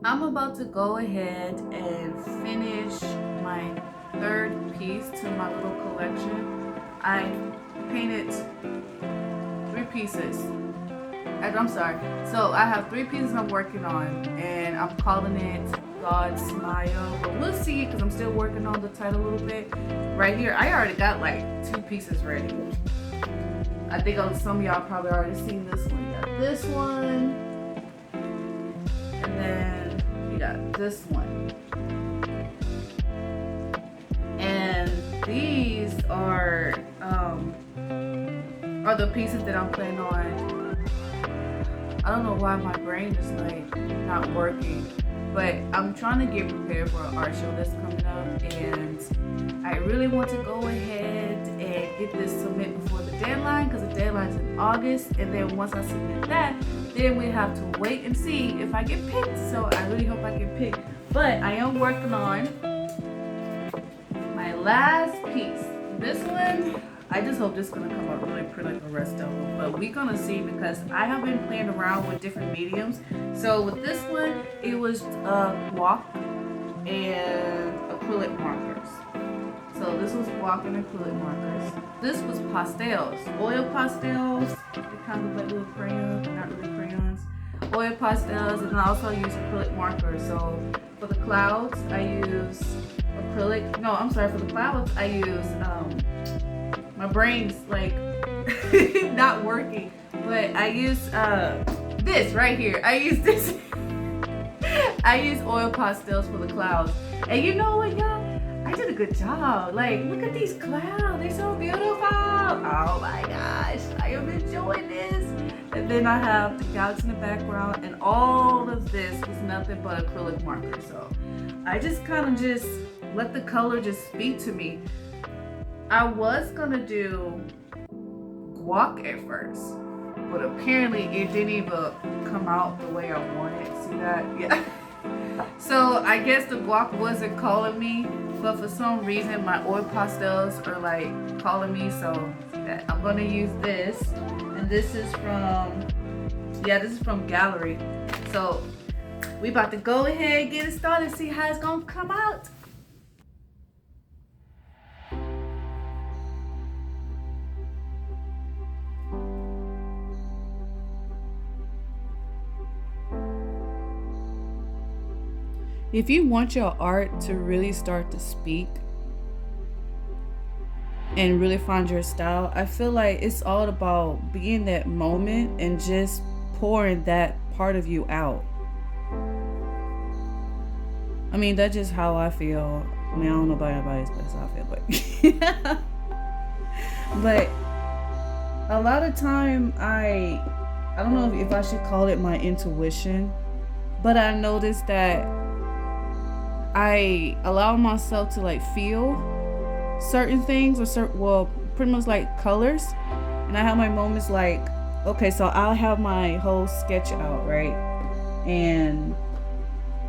I'm about to go ahead and finish my third piece to my little collection. I painted three pieces. I'm sorry. So I have three pieces I'm working on, and I'm calling it God Smile. But we'll see, because I'm still working on the title a little bit. Right here, I already got like two pieces ready. I think some of y'all probably already seen this one. You got this one, and then you got this one. And these are the pieces that I'm planning on. I don't know why my brain is like not working, but I'm trying to get prepared for an art show that's coming up, and I really want to go ahead and get this submit before the deadline, because the deadline's in August, and then once I submit that, then we have to wait and see if I get picked. So I really hope I get picked. But I am working on my last piece. This one, I just hope this is gonna come out really pretty like the rest of them, but we're gonna see, because I have been playing around with different mediums. So with this one, it was guac and acrylic markers. So this was guac and acrylic markers. This was pastels, oil pastels. They kind of look like little crayons, but not really crayons. Oil pastels, and I also use acrylic markers. So for the clouds, I use acrylic. No, I'm sorry. For the clouds, I use my brain's like not working, but I use this right here. I use this. I use oil pastels for the clouds, and you know what, y'all? I did a good job. Like, look at these clouds. They're so beautiful. Oh my gosh. I am enjoying this. And then I have the galaxy in the background, and all of this was nothing but acrylic marker. So I just kind of just let the color just speak to me. I was gonna do guac at first, but apparently it didn't even come out the way I wanted. See that? Yeah. So I guess the guac wasn't calling me, but for some reason my oil pastels are like calling me. So that I'm gonna use this, and this is from Gallery. So we about to go ahead and get it started, see how it's gonna come out. If you want your art to really start to speak and really find your style, I feel like it's all about being that moment and just pouring that part of you out. I mean, that's just how I feel. I mean, I don't know about anybody's, but that's how I feel. But a lot of time, I don't know if I should call it my intuition, but I noticed that I allow myself to like feel certain things, or pretty much like colors. And I have my moments like, okay, so I'll have my whole sketch out, right? And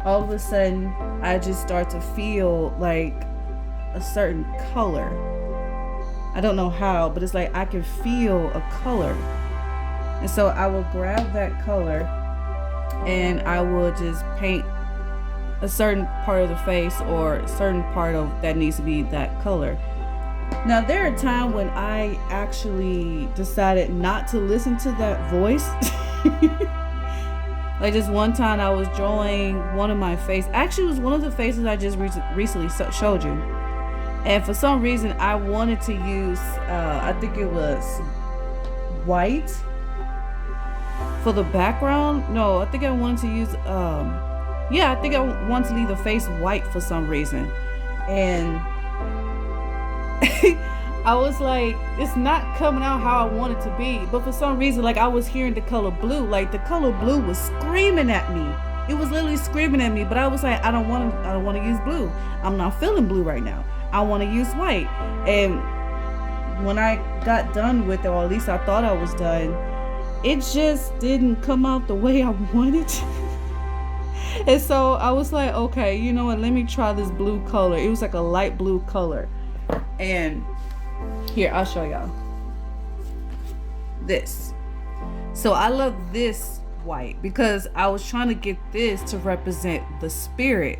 all of a sudden I just start to feel like a certain color. I don't know how, but it's like I can feel a color. And so I will grab that color and I will just paint a certain part of the face, or a certain part of that needs to be that color. Now there are times when I actually decided not to listen to that voice. Like this one time I was drawing one of my faces. Actually, it was one of the faces I just recently showed you. And for some reason I wanted to use, I think it was white for the background. No, I think I wanted to use, I think I want to leave the face white for some reason. And I was like, it's not coming out how I want it to be. But for some reason, like I was hearing the color blue. Like the color blue was screaming at me. It was literally screaming at me. But I was like, I don't want to use blue. I'm not feeling blue right now. I want to use white. And when I got done with it, or at least I thought I was done, it just didn't come out the way I wanted. And so I was like, okay, you know what? Let me try this blue color. It was like a light blue color. And here, I'll show y'all this. So I love this white because I was trying to get this to represent the spirit.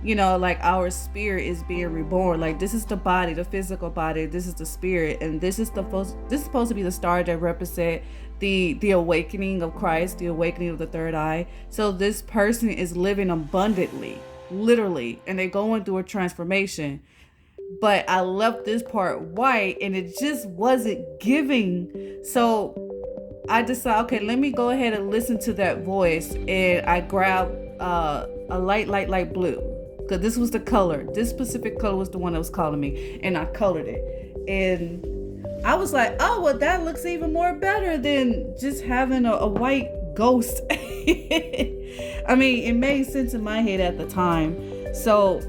Like our spirit is being reborn. Like this is the body, the physical body. This is the spirit, and this is supposed to be the star that represent the awakening of Christ, the awakening of the third eye. So this person is living abundantly, literally, and they're going through a transformation. But I left this part white, and it just wasn't giving. So I decided, okay, let me go ahead and listen to that voice, and I grabbed a light blue. Because this was the color. This specific color was the one that was calling me. And I colored it. And I was like, oh, well, that looks even more better than just having a white ghost. I mean, it made sense in my head at the time. So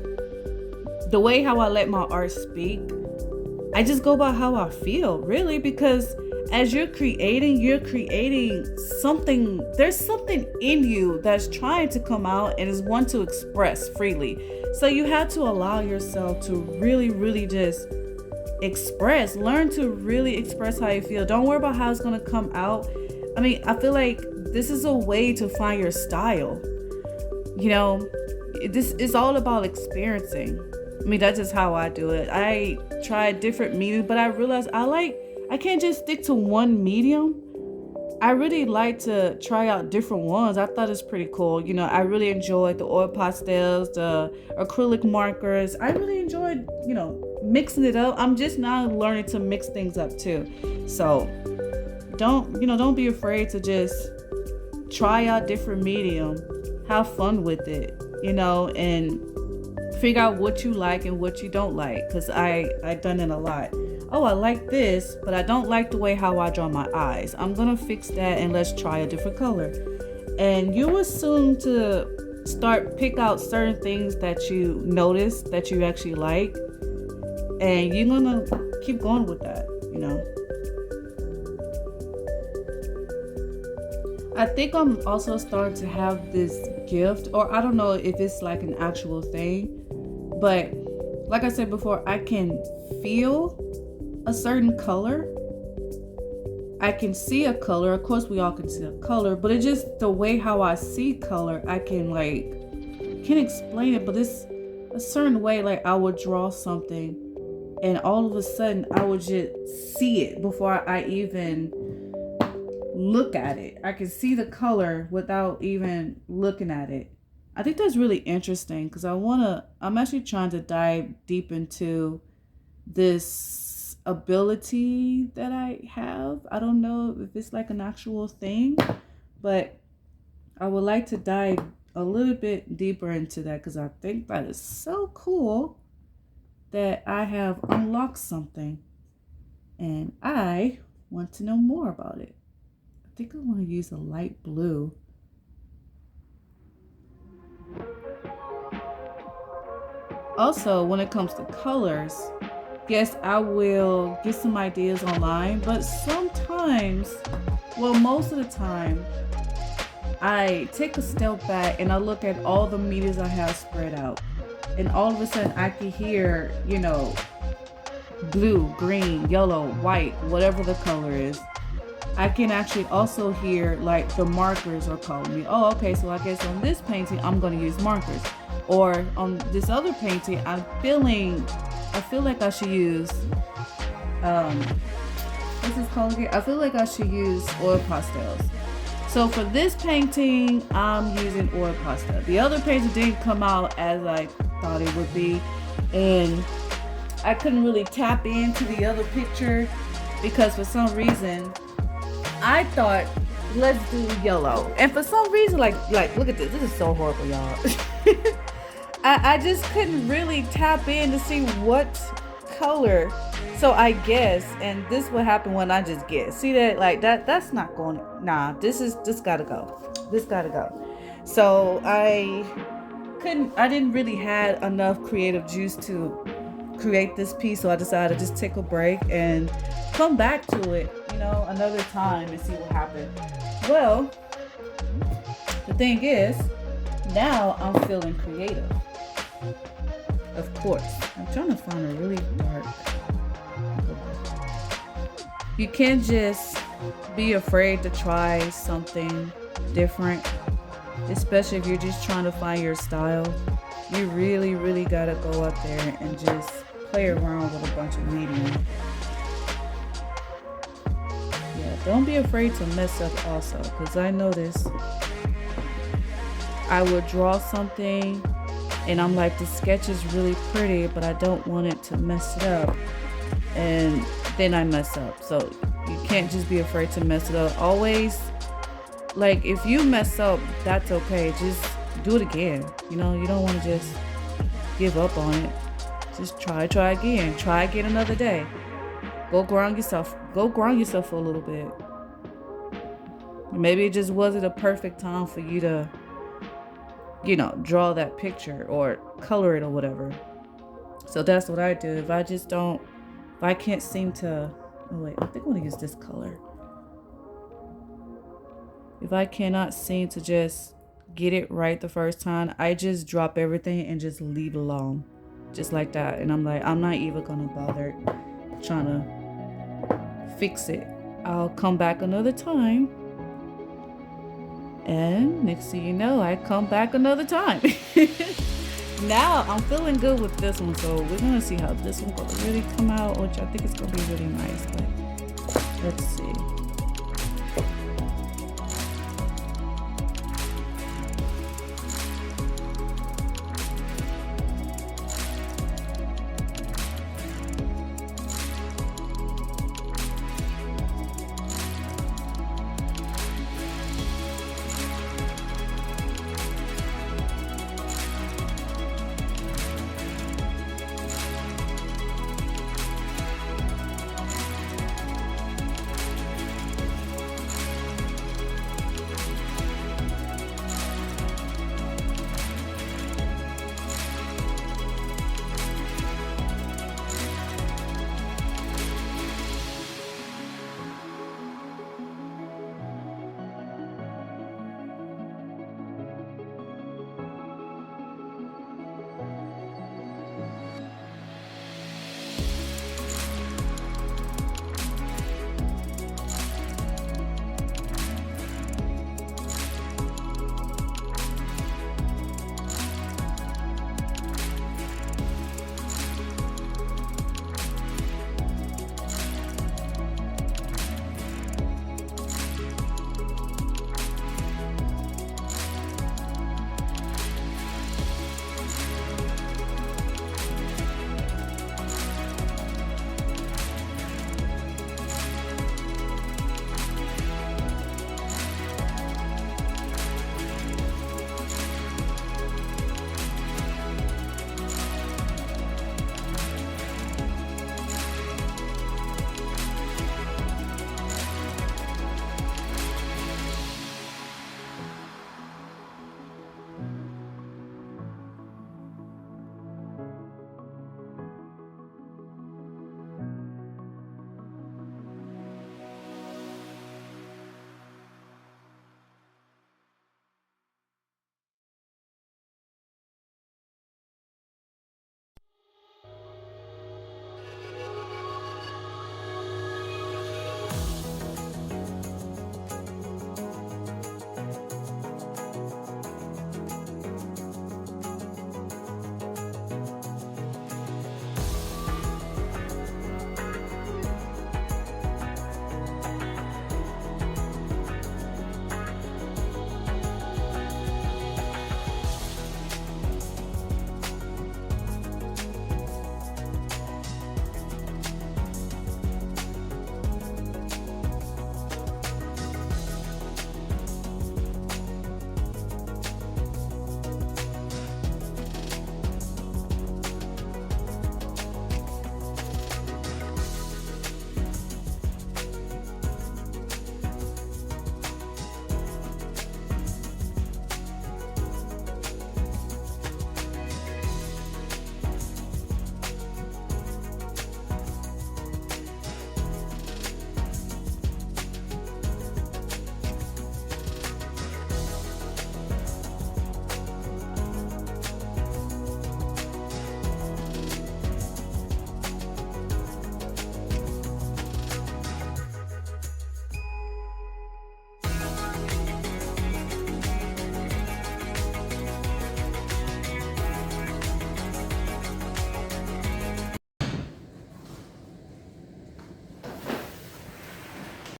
the way how I let my art speak, I just go by how I feel, really. Because as you're creating something. There's something in you that's trying to come out and is want to express freely. So you have to allow yourself to really, really just express. Learn to really express how you feel. Don't worry about how it's going to come out. I mean, I feel like this is a way to find your style. This is all about experiencing. I mean, that's just how I do it. I tried different mediums, but I realized I can't just stick to one medium. I really like to try out different ones. I thought it's pretty cool. I really enjoyed the oil pastels, the acrylic markers. I really enjoyed, mixing it up. I'm just now learning to mix things up too. So don't be afraid to just try out different medium. Have fun with it, and figure out what you like and what you don't like. Because I've done it a lot. Oh, I like this, but I don't like the way how I draw my eyes. I'm gonna fix that and let's try a different color. And you assume to pick out certain things that you notice that you actually like, and you're gonna keep going with that. I think I'm also starting to have this gift, or I don't know if it's like an actual thing, but like I said before, I can feel a certain color. I can see a color. Of course, we all can see a color, but it's just the way how I see color. I can't explain it, but it's a certain way. Like I would draw something, and all of a sudden, I would just see it before I even look at it. I can see the color without even looking at it. I think that's really interesting because I'm actually trying to dive deep into this ability that I have. I don't know if it's like an actual thing, but I would like to dive a little bit deeper into that because I think that is so cool that I have unlocked something and I want to know more about it. I think I want to use a light blue. Also, when it comes to colors, yes, I will get some ideas online, but sometimes, most of the time, I take a step back and I look at all the medias I have spread out. And all of a sudden I can hear, blue, green, yellow, white, whatever the color is. I can actually also hear like the markers are calling me. Oh, okay, so I guess on this painting, I'm going to use markers. Or on this other painting, I feel like I should use, what's this called again? I feel like I should use oil pastels. So for this painting, I'm using oil pastel. The other painting didn't come out as I thought it would be. And I couldn't really tap into the other picture because for some reason, I thought, let's do yellow. And for some reason, like look at this. This is so horrible, y'all. I just couldn't really tap in to see what color. So I guess, and this what happened when I just guess. See that? Like that's not going. Nah, this gotta go. This gotta go. So I didn't really have enough creative juice to create this piece. So I decided to just take a break and come back to it, another time and see what happened. Well, the thing is, now I'm feeling creative. Of course, I'm trying to find a really dark. You can't just be afraid to try something different, especially if you're just trying to find your style. You really, really gotta go up there and just play around with a bunch of medium. Yeah, don't be afraid to mess up also, because I noticed I would draw something and I'm like, the sketch is really pretty, but I don't want it to mess it up. And then I mess up. So you can't just be afraid to mess it up. Always, like, if you mess up, that's okay. Just do it again. You know, you don't want to just give up on it. Just try again. Try again another day. Go ground yourself for a little bit. Maybe it just wasn't a perfect time for you to, you know, draw that picture or color it or whatever. So that's what I do. If I can't seem to, oh wait, I think I'm gonna use this color. If I cannot seem to just get it right the first time, I just drop everything and just leave it alone. Just like that. And I'm like, I'm not even gonna bother trying to fix it. I'll come back another time. And next thing you know, I come back another time. Now I'm feeling good with this one, so we're gonna see how this one's gonna really come out, which I think it's gonna be really nice. But let's see.